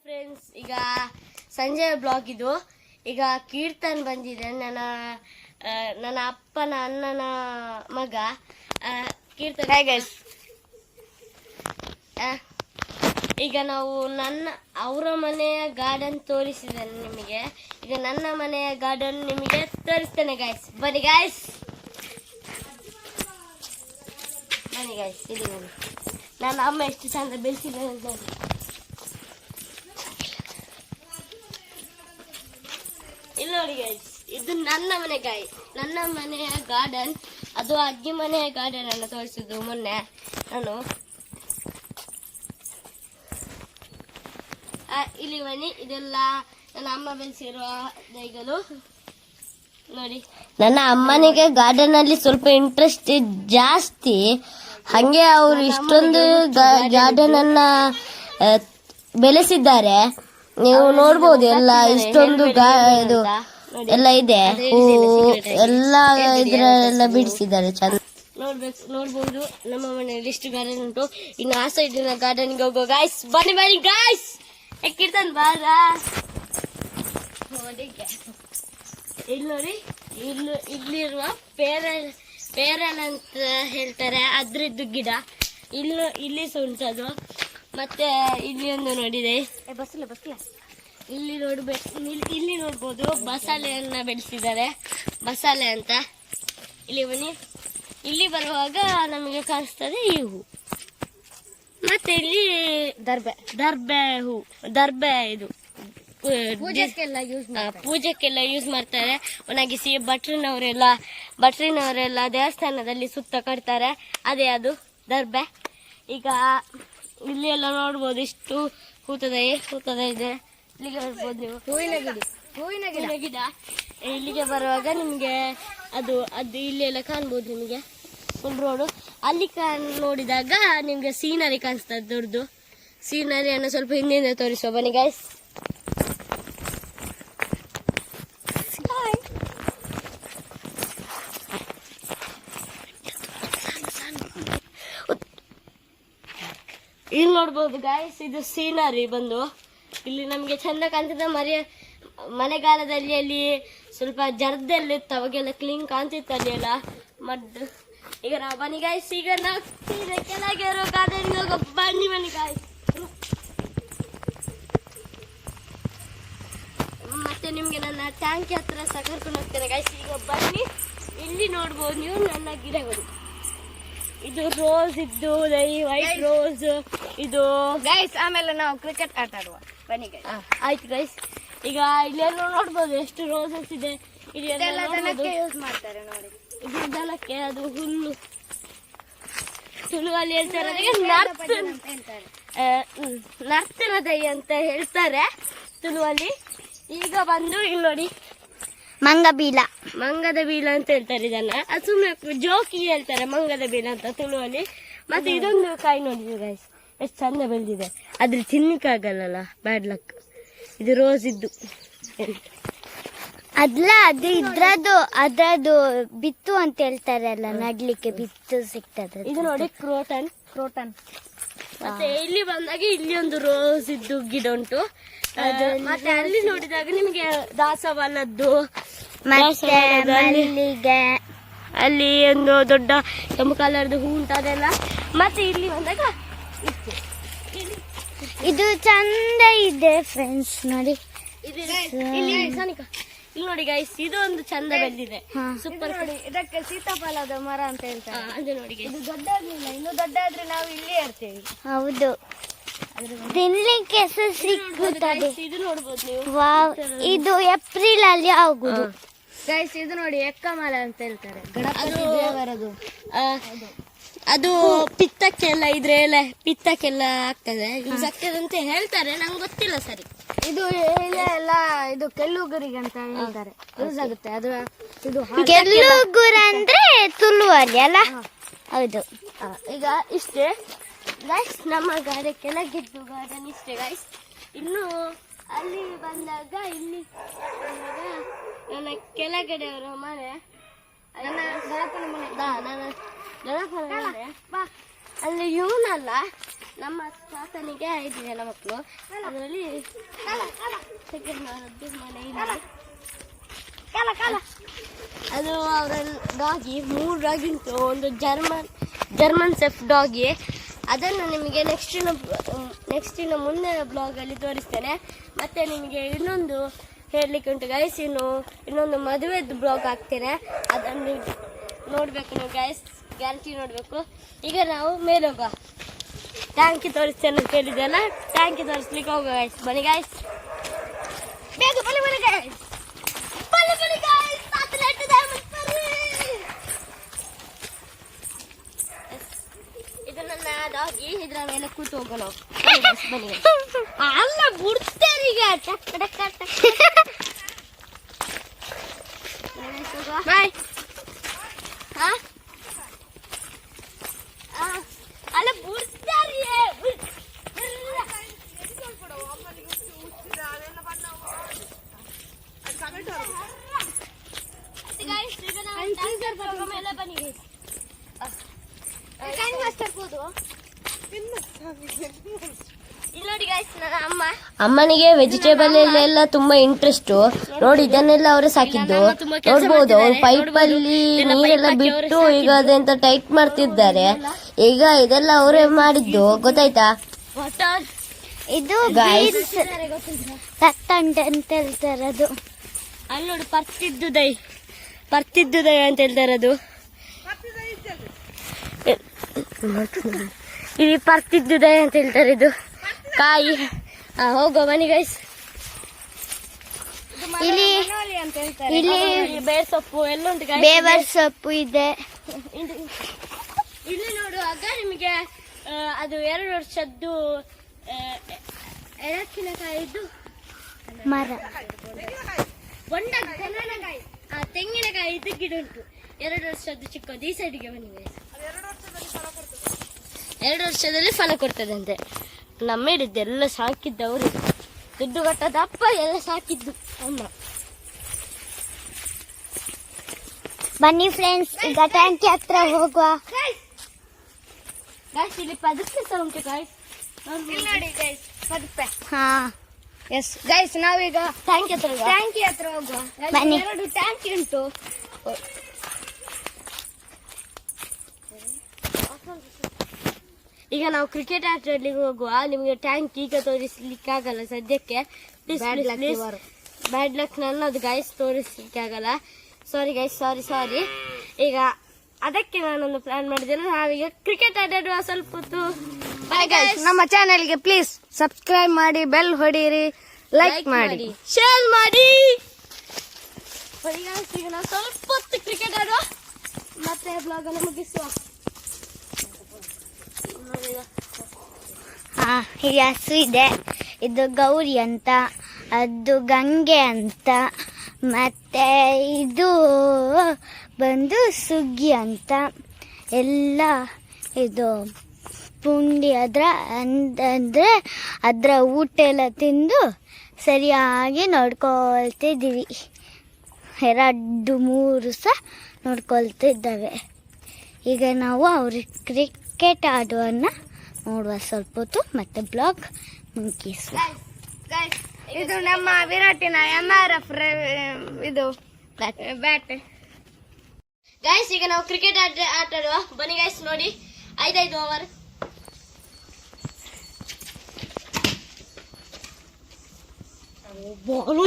Friends, ಈಗ ಸಂಜೆ blog ಇದು. ಈಗ ಕೀರ್ತನ್ ಬಂದಿದೆ, ನನ್ನ ಅಪ್ಪನ ಅಣ್ಣನ ಮಗ ಕೀರ್ತನ್. ಈಗ ನಾವು ಅವರ ಮನೆಯ ಗಾರ್ಡನ್ ತೋರಿಸಿದ್ದೇನೆ ನಿಮಗೆ. ಈಗ ನನ್ನ ಮನೆಯ ಗಾರ್ಡನ್ ನಿಮಗೆ ತೋರಿಸ್ತೇನೆ ಗಾಯ್ಸ್. ಬನ್ನಿ ಗಾಯ್ಸ್, ಬನ್ನಿ ಗಾಯ್ಸ್. ಇಲ್ಲಿ ನೋಡಿ, ನನ್ನ ಅಮ್ಮ ಎಷ್ಟು ಚಂದ ಬೆಳೆಸಿದ್ದೇನೆ ಅಂತ ನೋಡಿ. ಇಲ್ಲಿ ನೋಡಿ ಗಾಯ್ಸ್, ಇದು ನನ್ನ ಮನೆ ನನ್ನ ಮನೆಯ ಗಾರ್ಡನ್. ಅದು ಅಜ್ಜಿ ಮನೆಯ ಗಾರ್ಡನ್ ಅನ್ನು ತೋರಿಸಿದ್ದು ಮೊನ್ನೆ ನಾನು. ಇಲ್ಲಿ ಬನ್ನಿ, ಇದೆಲ್ಲ ನನ್ನ ಅಮ್ಮ ಬೆಳೆಸಿರುವ ದೈಗಳು ನೋಡಿ. ನನ್ನ ಅಮ್ಮನಿಗೆ ಗಾರ್ಡನ್ ಅಲ್ಲಿ ಸ್ವಲ್ಪ ಇಂಟ್ರೆಸ್ಟ್ ಜಾಸ್ತಿ, ಹಂಗೆ ಅವರು ಇಷ್ಟೊಂದು ಗಾರ್ಡನ್ ಅನ್ನ ಬೆಳೆಸಿದ್ದಾರೆ. ನೀವು ನೋಡ್ಬೋದು, ಎಲ್ಲ ಇಷ್ಟೊಂದು ಇದು ಎಲ್ಲ ಇದೆ, ಎಲ್ಲ ಇದ್ರೆಲ್ಲ ಬಿಡಿಸಿದ್ದಾರೆ ಚಂದ. ನೋಡ್ಬೋದು ನಮ್ಮ ಮನೆಯಲ್ಲಿ ಎಷ್ಟು ಗಾರ್ಡನ್ ಉಂಟು. ಇನ್ನು ಆ ಸೈಡಿನ ಗಾರ್ಡನ್ಗೆ ಹೋಗೋ ಗಾಯ್ಸ್. ಬನ್ನಿ ಗಾಯ್ಸ್, ಎಕ್ಕಿರ್ತಾನೆ ಬಾರ. ಇಲ್ಲಿ ನೋಡಿ, ಇಲ್ಲಿರುವ ಪೇರಲ್ ಅಂತ ಹೇಳ್ತಾರೆ, ಅದ್ರದ್ದು ಗಿಡ ಇಲ್ಲಿ ಸಹ ಉಂಟದು. ಮತ್ತೆ ಇಲ್ಲಿ ಒಂದು ನೋಡಿದೆ, ಇಲ್ಲಿ ನೋಡ್ಬೋದು ಬಸಳೆಯನ್ನ ಬೆಳೆಸಿದ್ದಾರೆ, ಬಸಳೆ ಅಂತ. ಇಲ್ಲಿ ಬನ್ನಿ, ಇಲ್ಲಿ ಬರುವಾಗ ನಮಗೆ ಕಾಣಿಸ್ತದೆ ಈ ಹೂ. ಮತ್ತೆ ಇಲ್ಲಿ ದರ್ಬೆ ಇದು ಪೂಜೆಕ್ಕೆಲ್ಲ ಯೂಸ್ ಮಾಡ್ತಾರೆ. ಒಣಗಿಸಿ ಭಟ್ರಿನವರೆಲ್ಲ ದೇವಸ್ಥಾನದಲ್ಲಿ ಸುತ್ತ ಕಟ್ತಾರೆ, ಅದೇ ಅದು ದರ್ಬೆ. ಈಗ ಇಲ್ಲಿ ಎಲ್ಲ ನೋಡ್ಬೋದು, ಇಷ್ಟು ಹೂತದ ಇದೆ. ಇಲ್ಲಿಗೆ ಬರ್ಬೋದು ನೀವು, ಹೂವಿನ ಗಿಡ. ಇಲ್ಲಿಗೆ ಬರುವಾಗ ನಿಮ್ಗೆ ಅದು ಇಲ್ಲಿ ಎಲ್ಲ ಕಾಣ್ಬೋದು ನಿಮಗೆ, ಫುಲ್ ರೋಡು. ಅಲ್ಲಿ ನೋಡಿದಾಗ ನಿಮ್ಗೆ ಸೀನರಿ ಕಾಣಿಸ್ತದೆ, ದೊಡ್ಡದು ಸೀನರಿಯನ್ನು ಸ್ವಲ್ಪ ಹಿಂದಿಂದ ತೋರಿಸುವ. ಬನ್ನಿ ಗೈಸ್. ಇಲ್ಲಿ ನೋಡ್ಬೋದು ಗಾಯ್ಸ್, ಇದು ಸೀನರಿ ಬಂದು ಇಲ್ಲಿ ನಮ್ಗೆ ಚಂದ ಕಾಣ್ತದೆ. ಮಳೆಗಾಲದಲ್ಲಿ ಅಲ್ಲಿ ಸ್ವಲ್ಪ ಜರ್ದೆಲ್ಲ ಇತ್ತು, ಅವಾಗೆಲ್ಲ ಕ್ಲೀನ್ ಕಾಣ್ತಿತ್ತು ಅಲ್ಲಿ ಎಲ್ಲ ಮದ್ದು. ಈಗ ನಾವು ಬನ್ನಿ ಗಾಯ್ಸ್, ಈಗ ನಾವು ಕೆಳಗೆ ಇರೋ ಗಾರ್ಡನ್ಗೆ ಹೋಗೋ. ಬನ್ನಿ ಗಾಯ್ಸ್. ಮತ್ತೆ ನಿಮ್ಗೆ ನನ್ನ ಟ್ಯಾಂಕಿ ಹತ್ರ ಸಹ ಕರ್ಕೊಂಡು ಹೋಗ್ತೇನೆ ಗಾಯ್ಸ್. ಈಗ ಬನ್ನಿ, ಇಲ್ಲಿ ನೋಡ್ಬೋದು ನೀವು ನನ್ನ ಗಿಡಗಳು. ಇದು ರೋಸ್ ಇದ್ದು, ವೈಟ್ ರೋಸ್ ಇದು ಗೈಸ್. ಆಮೇಲೆ ನಾವು ಕ್ರಿಕೆಟ್ ಆಟ ಆಡುವ, ಬನ್ನಿ ಗೈಸ್. ಆಯ್ತು ಗೈಸ್. ಈಗ ಇಲ್ಲೆಲ್ಲ ನೋಡ್ಬೋದು ಎಷ್ಟು ರೋಸಸ್ ಇದೆ. ಇದೆಲ್ಲ ಯೂಸ್ ಮಾಡ್ತಾರೆ ನೋಡಿ. ಇದು ದನಕ್ಕೆ, ಅದು ಹುಲ್ಲು. ತುಳುವಲ್ಲಿ ಹೇಳ್ತಾರೆ ನರ್ತನ ದೈ ಅಂತ ಹೇಳ್ತಾರೆ ತುಳುವಲ್ಲಿ. ಈಗ ಬಂದು ಇಲ್ಲಿ ನೋಡಿ, ಮಂಗದ ಬೀಲ ಅಂತ ಹೇಳ್ತಾರೆ ಇದನ್ನ. ಅದು ಸುಮ್ಮನೆ ಜೋಕಿ ಹೇಳ್ತಾರೆ, ಮಂಗದ ಬೀಲ ಅಂತ ತುಳುವಲ್ಲಿ. ಮತ್ತೆ ಇದೊಂದು ಕಾಯಿ ನೋಡಿದ್ವಿ ಗೈಸ್, ಎಷ್ಟು ಚಂದ ಬೆಳೆದಿದೆ. ಆದ್ರೆ ತಿನ್ನಿಕ್ಕಾಗಲ್ಲ, ಬ್ಯಾಡ್ ಲಕ್. ಇದು ರೋಸ್ ಇದ್ದು ಅದು ಅದ್ರದ್ದು ಬಿತ್ತು ಅಂತ ಹೇಳ್ತಾರೆ ಅಲ್ಲ, ನಡ್ಲಿಕ್ಕೆ ಬಿತ್ತು ಸಿಗ್ತದೆ. ಇದು ನೋಡಿ ಕ್ರೋಟನ್. ಮತ್ತೆ ಇಲ್ಲಿ ಬಂದಾಗ ಇಲ್ಲಿ ಒಂದು ರೋಸ್ ಇದ್ದು ಗಿಡ ಉಂಟು. ಮತ್ತೆ ಅಲ್ಲಿ ನೋಡಿದಾಗ ನಿಮಗೆ ದಾಸವಾಳದ್ದು, ಅಲ್ಲಿ ಒಂದು ದೊಡ್ಡ ಕೆಂಪು ಕಲರ್ದು ಹೂ ಉಂಟು, ಅದೆಲ್ಲ. ಮತ್ತೆ ಇಲ್ಲಿ ಬಂದಾಗ ಇದು ಚಂದ ಇದೆ ಫ್ರೆಂಡ್ಸ್ ನೋಡಿ. ಇಲ್ಲಿ ನೋಡಿ ಗೈಸ್, ಇದು ಒಂದು ಚಂದ ಬೆಳೆದಿದೆ, ಸೂಪರ್. ಇದಕ್ಕೆ ಸೀತಾಫಲದ ಮರ ಅಂತ ಹೇಳ್ತಾರೆ. ಅದು ನೋಡಿ, ಇದು ದೊಡ್ಡ ಆಗ್ಲಿಲ್ಲ, ಇನ್ನು ದೊಡ್ಡ ಆದ್ರೆ ನಾವು ಇಲ್ಲೇ ಇರ್ತೇವೆ. ಹೌದು, ತಿನ್ಲಿಕ್ಕೆ ಸಿಕ್ಕುತ್ತದೆ. ಇದು ನೋಡ್ಬೋದು ನೀವು. ಇದು ಏಪ್ರಿಲ್ ಅಲ್ಲಿ ಆಗುದು ಗೈಸ್. ಇದು ನೋಡಿ ಎಕ್ಕಮಲ ಅಂತ ಹೇಳ್ತಾರೆ, ಗಣಪತಿ ದೇವರದು. ಅದು ಪಿತ್ತಕ್ಕೆಲ್ಲ ಪಿತ್ತಕ್ಕೆಲ್ಲ ಆಗ್ತದೆ, ಯೂಸ್ ಆಗ್ತದೆ ಅಂತ ಹೇಳ್ತಾರೆ, ನಂಗೆ ಗೊತ್ತಿಲ್ಲ ಸರಿ. ಇದು ಎಲ್ಲ ಇದು ಕೆಲ್ಲುಗುರಿಗೆ ಅಂತ ಹೇಳ್ತಾರೆ, ಯೂಸ್ ಆಗುತ್ತೆ. ಅದು ಇದು ಕೆಲ್ಲುಗುರ ಅಂದ್ರೆ ತುಳುವಲ್ಲಿ ಅಲ್ಲ. ಹೌದು. ಈಗ ಇಷ್ಟೇ ಗೈಸ್, ನಮ್ಮ ಕೆಳಗಿದ್ದು ಗಾರ್ಡನ್ ಇಷ್ಟೇ ಗೈಸ್. ಇನ್ನು ಅಲ್ಲಿ ಬಂದಾಗ ನನ್ನ ಕೆಳಗಡೆಯವರ ಮನೆ, ನನ್ನ ಅಲ್ಲಿ ಇವನಲ್ಲ, ನಮ್ಮ ತಾತನಿಗೆ 5 ಜನ ಮಕ್ಕಳು. ಅದರಲ್ಲಿ ಸೆಕೆಂಡ್ ಮನೆ ಇಲ್ಲ. ಅದು ಅವರ ಡಾಗಿ 3 ಡಾಗಿ ಉಂಟು. ಒಂದು ಜರ್ಮನ್ ಸೆಫ್ ಡಾಗಿ. ಅದನ್ನು ನಿಮಗೆ ನೆಕ್ಸ್ಟಿನ ಮುಂದಿನ ಬ್ಲಾಗಲ್ಲಿ ತೋರಿಸ್ತೇನೆ. ಮತ್ತೆ ನಿಮಗೆ ಇನ್ನೊಂದು ಹೇಳಲಿಕ್ಕೆ ಉಂಟು ಗೈಸ್, ಇನ್ನೊಂದು ಮದುವೆದು ಬ್ಲಾಗ್ ಹಾಕ್ತೇನೆ. ಅದನ್ನು ನೋಡಬೇಕು ನೀವು ಗೈಸ್, ಗ್ಯಾರಂಟಿ ನೋಡಬೇಕು. ಈಗ ನಾವು ಮೇಲೆ ಹೋಗುವ. ಟ್ಯಾಂಕಿ ತೋರಿಸ್ತೇನೆ ಅಂತ ಹೇಳಿದ್ದೆಲ್ಲ, ಟ್ಯಾಂಕಿ ತೋರಿಸ್ಲಿಕ್ಕೆ ಹೋಗುವ ಗೈಸ್. ಬನ್ನಿ ಗೈಸ್, ಬೇಗ ಬನ್ನಿ ಬನ್ನಿ ಗೈಸ್, ಬನ್ನಿ ಬನ್ನಿ ಗೈಸ್. ಇದು ನನ್ನ ಡಾಗಿ, ಇದರ ಮೇಲೆ ಕೂತು ಹೋಗೋಣ ನಾವು. ಬನ್ನಿ ಅಲ್ಲ ಬಿಡ್ತೇನೆ ಈಗ. ಬಾಯ್. ಅಲ್ಲ ಬಿಡ್ತಾರೆ. ಅಮ್ಮನಿಗೆ ವೆಜಿಟೇಬಲ್ ಎಲ್ಲ ತುಂಬಾ ಇಂಟ್ರೆಸ್ಟ್. ನೋಡಿ ಇದನ್ನೆಲ್ಲ ಅವರೇ ಸಾಕಿದ್ದು. ನೋಡ್ಬೋದು ಅವ್ರು ಪೈಪಲ್ಲಿ ನೀರೆಲ್ಲ ಬಿಟ್ಟು ಈಗ ಅದೆಂತ ಟೈಟ್ ಮಾಡ್ತಿದ್ದಾರೆ. ಈಗ ಇದೆಲ್ಲ ಅವರೇ ಮಾಡಿದ್ದು, ಗೊತ್ತಾಯ್ತಾ? ಇದು ತತ್ತಂಡೆ ಅಂತ ಹೇಳ್ತಾರೆ. ಅದು ಅಲ್ಲಿ ನೋಡಿ ಪರ್ತಿದ್ದು ದೈ ಅಂತ ಹೇಳ್ತಾರೆ. ಅದು ಇಲ್ಲಿ ಪರ್ತಿದ್ದು ದೈ ಅಂತ ಹೇಳ್ತಾರೆ. ಇದು ಕಾಯಿ. ಹೋಗೋ ಬನ್ನಿ ಗೈಸ್. ಇಲ್ಲಿ ಬೇರ್ ಸೊಪ್ಪು ಎಲ್ಲ ಉಂಟು. ಬೇವರ್ ಸೊಪ್ಪು ಇದೆ. ಇಲ್ಲಿ ನೋಡುವಾಗ ನಿಮಗೆ ಅದು 2 ವರ್ಷದ್ದು ಎಳಕಿನಕಾಯಿದ್ದು ಮರ, ತೆಂಗಿನಕಾಯಿ ಇದು ಗಿಡ ಉಂಟು. 2 ವರ್ಷದ್ದು ಚಿಕ್ಕದು. ಈ ಸೈಡಿಗೆ ಬನ್ನಿ ಗೈಸ್. 2 ವರ್ಷದಲ್ಲಿ ಫಲ ಕೊಡ್ತದಂತೆ. ನಮ್ಮ ಹಿಡಿದ್ದು ಎಲ್ಲ ಸಾಕಿದ್ದವರು, ದುಡ್ಡು ಕಟ್ಟದ ಅಪ್ಪ ಎಲ್ಲ ಸಾಕಿದ್ದು ಅಮ್ಮ. ಬನ್ನಿ ಫ್ರೆಂಡ್ಸ್, ಈಗ ಟ್ಯಾಂಕಿ ಹತ್ರ ಹೋಗುವ. ಗಾಯ್ಸ್ ಇಲ್ಲಿ ಪದಕ್ಕೆ ಸಹ ಉಂಟು ಗಾಯ್ಸ್, ನೋಡಿ ಗೈಸ್ ಪದಕ್ಕೆ. ಹಾ ಎಸ್ ಗೈಸ್, ನಾವೀಗ ಟ್ಯಾಂಕಿ ಹತ್ರ ಹೋಗುವ. ಬನ್ನಿ. 2 ಟ್ಯಾಂಕಿ ಉಂಟು. ಈಗ ನಾವು ಕ್ರಿಕೆಟ್ ಆಟಲಿಕ್ಕೆ ಹೋಗುವ. ನಿಮಗೆ ಟ್ಯಾಂಕ್ ಈಗ ತೋರಿಸ್ಲಿಕ್ಕೆ ಆಗಲ್ಲ ಸದ್ಯಕ್ಕೆ. ಬ್ಯಾಡ್ ಲಕ್ ನನ್ನದು ಗೈಸ್, ತೋರಿಸ್ಲಿಕ್ಕೆ ಆಗಲ್ಲ. ಸಾರಿ ಗೈಸ್, ಸಾರಿ. ಈಗ ಅದಕ್ಕೆ ನಾನೊಂದು ಪ್ಲಾನ್ ಮಾಡಿದ್ದೇನೆ. ನಾವೀಗ ಕ್ರಿಕೆಟ್ ಆಡುವ ಸ್ವಲ್ಪ ಹೊತ್ತು. ನಮ್ಮ ಚಾನೆಲ್ಗೆ ಪ್ಲೀಸ್ ಸಬ್ಸ್ಕ್ರೈಬ್ ಮಾಡಿ, ಬೆಲ್ ಹೊಡೀರಿ, ಲೈಕ್ ಮಾಡಿ, ಶೇರ್ ಮಾಡಿ. ಈಗ ನಾವು ಸ್ವಲ್ಪ ಹೊತ್ತು ಕ್ರಿಕೆಟ್ ಆಡುವ, ಮತ್ತೆ ಬ್ಲಾಗ್ ಅನ್ನು ಮುಗಿಸುವ. ಈಗ ಹಸು ಇದೆ. ಇದು ಗೌರಿ ಅಂತ, ಅದು ಗಂಗೆ ಅಂತ, ಮತ್ತೆ ಇದು ಬಂದು ಸುಗ್ಗಿ ಅಂತ. ಎಲ್ಲ ಇದು ಪುಂಡಿ ಅಂದ್ರೆ ಅದರ ಊಟ ಎಲ್ಲ ತಿಂದು ಸರಿಯಾಗಿ ನೋಡ್ಕೊಳ್ತಿದ್ದೀವಿ. 2-3 ಸಹ ನೋಡ್ಕೊಳ್ತಿದ್ದಾವೆ. ಈಗ ನಾವು ಅವ್ರಿಗೆ ಕ್ರಿಕೆಟ್ ಆಡುವನ್ನ ನೋಡುವ ಸ್ವಲ್ಪ ಹೊತ್ತು, ಮತ್ತೆ ಬ್ಲಾಗ್ ಮುಗಿಸುವ. ಇದು ನಮ್ಮ ವಿರಾಟಿನ MRF ಇದು ಬ್ಯಾಟ್. ಗೈಸ್ ಈಗ ನಾವು ಕ್ರಿಕೆಟ್ ಆಟಾಡುವ. ಬನ್ನಿ ಗೈಸ್, ನೋಡಿ 5 ಓವರ್. ಬಾಲ್